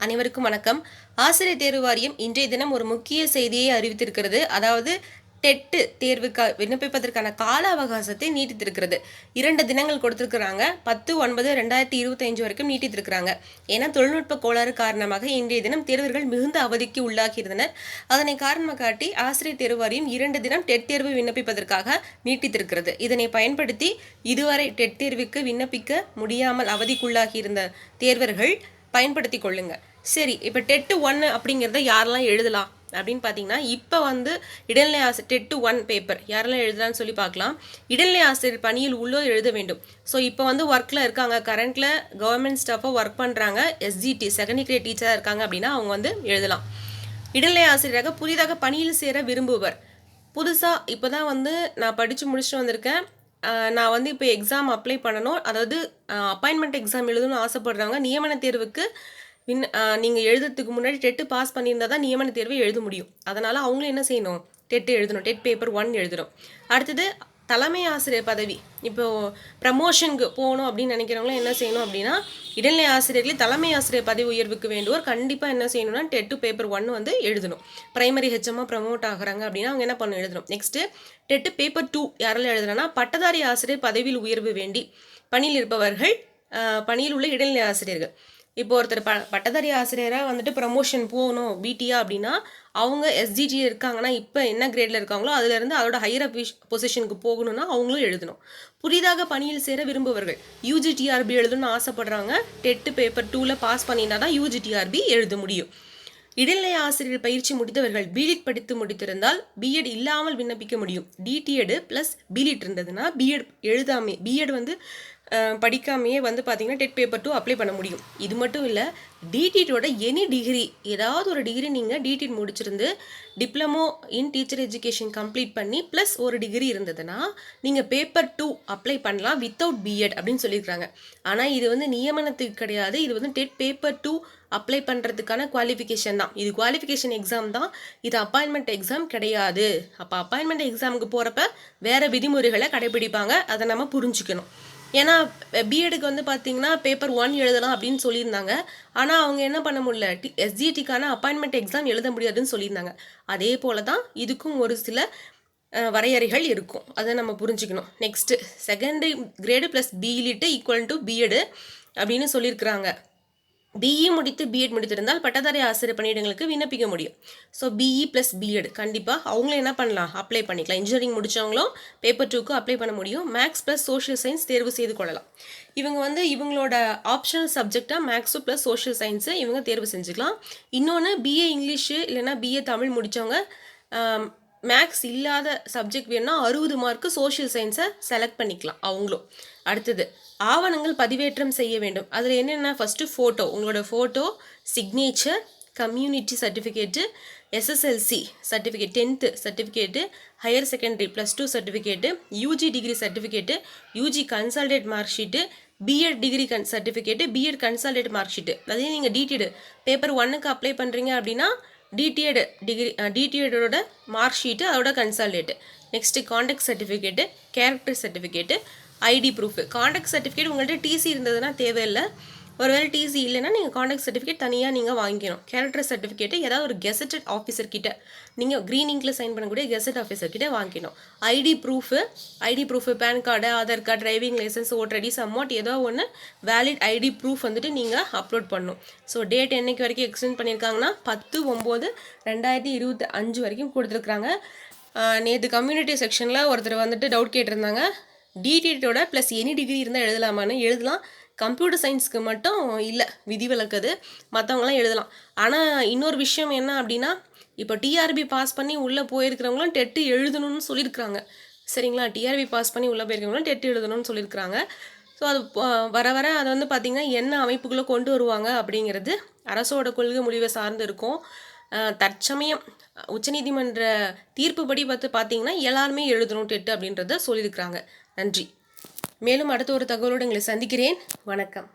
அனைவருக்கும் வணக்கம். ஆசிரியர் தேர்வு வாரியம் இன்றைய தினம் ஒரு முக்கிய செய்தியை அறிவித்திருக்கிறது. அதாவது டெட் தேர்வுக்கு விண்ணப்பிப்பதற்கான கால அவகாசத்தை நீட்டித்திருக்கிறது. 2 தினங்கள் கொடுத்திருக்கிறாங்க. 10/9/2025 வரைக்கும் நீட்டித்திருக்கிறாங்க. ஏன்னா தொழில்நுட்ப கோளாறு காரணமாக இன்றைய தினம் தேர்வர்கள் மிகுந்த அவதிக்கு உள்ளாகியிருந்தனர். அதனை காரணமாக காட்டி ஆசிரியர் தேர்வு வாரியம் 2 தினம் டெட் தேர்வு விண்ணப்பிப்பதற்காக நீட்டித்திருக்கிறது. இதனை பயன்படுத்தி இதுவரை டெட் தேர்வுக்கு விண்ணப்பிக்க முடியாமல் அவதிக்குள்ளாகியிருந்த தேர்வர்கள் பயன்படுத்தி கொள்ளுங்க. சரி, இப்போ டெட்டு 1 அப்படிங்கிறத யாரெல்லாம் எழுதலாம் அப்படின்னு பார்த்தீங்கன்னா, இப்போ இடைநிலை ஆசிரியர் டெட்டு 1 பேப்பர் யாரெல்லாம் எழுதலாம்னு சொல்லி பார்க்கலாம். இடைநிலை ஆசிரியர் பணியில் உள்ளோர் எழுத வேண்டும். ஸோ இப்போ ஒர்க்கில் இருக்காங்க, கரண்ட்டில் கவர்மெண்ட் ஸ்டாஃபாக ஒர்க் பண்ணுறாங்க, எஸ்ஜிடி செகண்ட் கிரேட் டீச்சராக இருக்காங்க அப்படின்னா அவங்க எழுதலாம். இடைநிலை ஆசிரியராக புதிதாக பணியில் சேர விரும்புவர். புதுசாக இப்போ தான் நான் படித்து முடிச்சுட்டு வந்திருக்கேன், நான் இப்போ எக்ஸாம் அப்ளை பண்ணணும், அதாவது அப்பாயின்மெண்ட் எக்ஸாம் எழுதணும்னு ஆசைப்படுறவங்க நியமன தேர்வுக்கு நீங்கள் எழுதுறதுக்கு முன்னாடி டெட்டு பாஸ் பண்ணியிருந்தால் தான் நியமன தேர்வை எழுத முடியும். அதனால் அவங்களும் என்ன செய்யணும், டெட்டு எழுதணும், டெட் பேப்பர் 1 எழுதணும். அடுத்தது தலைமை ஆசிரியர் பதவி. இப்போது ப்ரமோஷனுக்கு போகணும் அப்படின்னு நினைக்கிறவங்களும் என்ன செய்யணும் அப்படின்னா, இடைநிலை ஆசிரியர்களே தலைமை ஆசிரியர் பதவி உயர்வுக்கு வேண்டுவோர் கண்டிப்பாக என்ன செய்யணும்னா டெட்டு பேப்பர் 1 எழுதணும். பிரைமரி ஹெச்எம்மாக ப்ரமோட் ஆகிறாங்க அப்படின்னா அவங்க என்ன பண்ணணும், எழுதணும். நெக்ஸ்ட்டு டெட்டு பேப்பர் 2 யாரெல்லாம் எழுதுனா, பட்டதாரி ஆசிரியர் பதவியில் உயர்வு வேண்டி பணியில் இருப்பவர்கள், பணியில் உள்ள இடைநிலை ஆசிரியர்கள். இப்போ ஒருத்தர் பட்டதாரி ஆசிரியராக ப்ரமோஷன் போகணும் பிடியா அப்படின்னா அவங்க எஸ்ஜிடி இருக்காங்கன்னா இப்போ என்ன கிரேடில் இருக்காங்களோ அதுலேருந்து அதோட ஹையர் பொசிஷனுக்கு போகணும்னா அவங்களும் எழுதணும். புதிதாக பணியில் சேர விரும்புவர்கள் யூஜிடிஆர்பி எழுதணும்னு ஆசைப்படுறாங்க. டெட்டு பேப்பர் 2 பாஸ் பண்ணினா தான் யூஜிடிஆர்பி எழுத முடியும். இடைநிலை ஆசிரியர் பயிற்சி முடித்தவர்கள் பிஎட் படித்து முடித்திருந்தால் பிஎட் இல்லாமல் விண்ணப்பிக்க முடியும். டிடிஎட் ப்ளஸ் பிஎட் இருந்ததுன்னா பிஎட் எழுதாமே, பிஎட் படிக்காமையே பார்த்தீங்கன்னா டெட் பேப்பர் 2 அப்ளை பண்ண முடியும். இது மட்டும் இல்லை, டிடிஎட்டோட எனி டிகிரி, ஏதாவது ஒரு டிகிரி நீங்கள் டிடிஎட் முடிச்சிருந்து diploma in teacher education complete பண்ணி ப்ளஸ் ஒரு டிகிரி இருந்ததுன்னா நீங்கள் பேப்பர் 2 அப்ளை பண்ணலாம் வித்தவுட் பிஎட் அப்படின்னு சொல்லியிருக்காங்க. ஆனால் இது நியமனத்துக்கு கிடையாது, இது டெட் பேப்பர் 2 அப்ளை பண்ணுறதுக்கான குவாலிஃபிகேஷன் தான். இது குவாலிஃபிகேஷன் எக்ஸாம் தான், இது அப்பாயின்மெண்ட் எக்ஸாம் கிடையாது. அப்போ அப்பாயின்மெண்ட் எக்ஸாமுக்கு போகிறப்ப வேறு விதிமுறைகளை கடைபிடிப்பாங்க, அதை நம்ம புரிஞ்சுக்கணும். ஏன்னா பிஎடுக்கு பார்த்தீங்கன்னா பேப்பர் 1 எழுதலாம் அப்படின்னு சொல்லியிருந்தாங்க. ஆனால் அவங்க என்ன பண்ண முடியல, எஸ்ஜிடிக்கான அப்பாயின்மெண்ட் எக்ஸாம் எழுத முடியாதுன்னு சொல்லியிருந்தாங்க. அதே போல தான் இதுக்கும் ஒரு சில வரையறைகள் இருக்கும், அதை நம்ம புரிஞ்சுக்கணும். Next secondary grade plus பிலிட்டு equal to BEd அப்படின்னு சொல்லியிருக்கிறாங்க. பிஇ முடித்து பிஎட் முடித்திருந்தால் பட்டதாரி ஆசிரியர் பணியிடங்களுக்கு விண்ணப்பிக்க முடியும். ஸோ பிஇ ப்ளஸ் பிஎட் கண்டிப்பாக அவங்களும் என்ன பண்ணலாம், அப்ளை பண்ணிக்கலாம். இன்ஜினியரிங் முடித்தவங்களும் பேப்பர் 2க்கு அப்ளை பண்ண முடியும். மேக்ஸ் ப்ளஸ் சோஷியல் சயின்ஸ் தேர்வு செய்து கொள்ளலாம். இவங்க இவங்களோட ஆப்ஷனல் சப்ஜெக்டாக மேக்ஸு ப்ளஸ் சோஷியல் சயின்ஸு இவங்க தேர்வு செஞ்சுக்கலாம். இன்னொன்று பிஏ இங்கிலீஷு இல்லைனா பிஏ தமிழ் முடித்தவங்க மேக்ஸ் இல்லாத சப்ஜெக்ட் வேணும்னா 60 மார்க்கு சோஷியல் சயின்ஸை செலக்ட் பண்ணிக்கலாம் அவங்களும். அடுத்தது ஆவணங்கள் பதிவேற்றம் செய்ய வேண்டும். அதில் என்னென்ன, ஃபஸ்ட்டு ஃபோட்டோ, உங்களோட photo, signature, community certificate, SSLC certificate, 10th certificate, higher secondary +2 certificate, UG degree certificate, UG consolidated mark sheet, BEd degree certificate, BEd consolidated mark sheet. அதே நீங்கள் டிடிஎட் பேப்பர் 1க்கு அப்ளை பண்ணுறீங்க அப்படின்னா டிடிஎட் டிகிரி டிடிஎடோட mark sheet, அதோட consolidated. Next contact certificate, character certificate, ID proof. Contact certificate உங்கள்கிட்ட TC இருந்ததுன்னா தேவையில்லை, ஒருவேளை டிசி இல்லைன்னா நீங்கள் கான்டாக்ட் சர்டிஃபிகேட் தனியாக நீங்கள் வாங்கிக்கணும். கேரக்டர் சர்டிஃபிகேட்டு ஏதாவது ஒரு கெசட்டட் ஆஃபீஸர்கிட்ட, நீங்கள் க்ரீன் இங்கில் சைன் பண்ணக்கூடிய கெசட் ஆஃபீஸர்கிட்ட வாங்கிக்கணும். ID proof PAN card, Aadhaar card, driving licence, voter ID, somewhat ஏதோ ஒன்று வேலிட் ஐடி ப்ரூஃப் நீங்கள் அப்லோட் பண்ணணும். ஸோ டேட் என்னைக்கு வரைக்கும் எக்ஸ்டெண்ட் பண்ணியிருக்காங்கன்னா 10/9/2025 வரைக்கும் கொடுத்துருக்குறாங்க. நேற்று கம்யூனிட்டி செக்ஷனில் ஒருத்தர் டவுட் கேட்டிருந்தாங்க, டிடிஎட்டோட ப்ளஸ் எனி டிகிரி இருந்தால் எழுதலாமான்னு. எழுதலாம், கம்ப்யூட்டர் சயின்ஸுக்கு மட்டும் இல்லை விதிவிலக்குது, மற்றவங்களாம் எழுதலாம். ஆனால் இன்னொரு விஷயம் என்ன அப்படின்னா, இப்போ டிஆர்பி பாஸ் பண்ணி உள்ளே போயிருக்கிறவங்களும் டெட்டு எழுதணும்னு சொல்லியிருக்கிறாங்க. சரிங்களா, டிஆர்பி பாஸ் பண்ணி உள்ளே போயிருக்கிறவங்களும் டெட்டு எழுதணும்னு சொல்லியிருக்கிறாங்க. ஸோ அது வர வர அதை பார்த்திங்கன்னா என்ன அமைப்புக்குள்ளே கொண்டு வருவாங்க அப்படிங்கிறது அரசோட கொள்கை முடிவை சார்ந்து இருக்கும். தற்சமயம் உச்சநீதிமன்ற தீர்ப்புப்படி பார்த்தீங்கன்னா எல்லாருமே எழுதணும் டெட்டு அப்படின்றத சொல்லியிருக்கிறாங்க. நன்றி. மேலும் அடுத்த ஒரு தகவலோடு உங்களை சந்திக்கிறேன். வணக்கம்.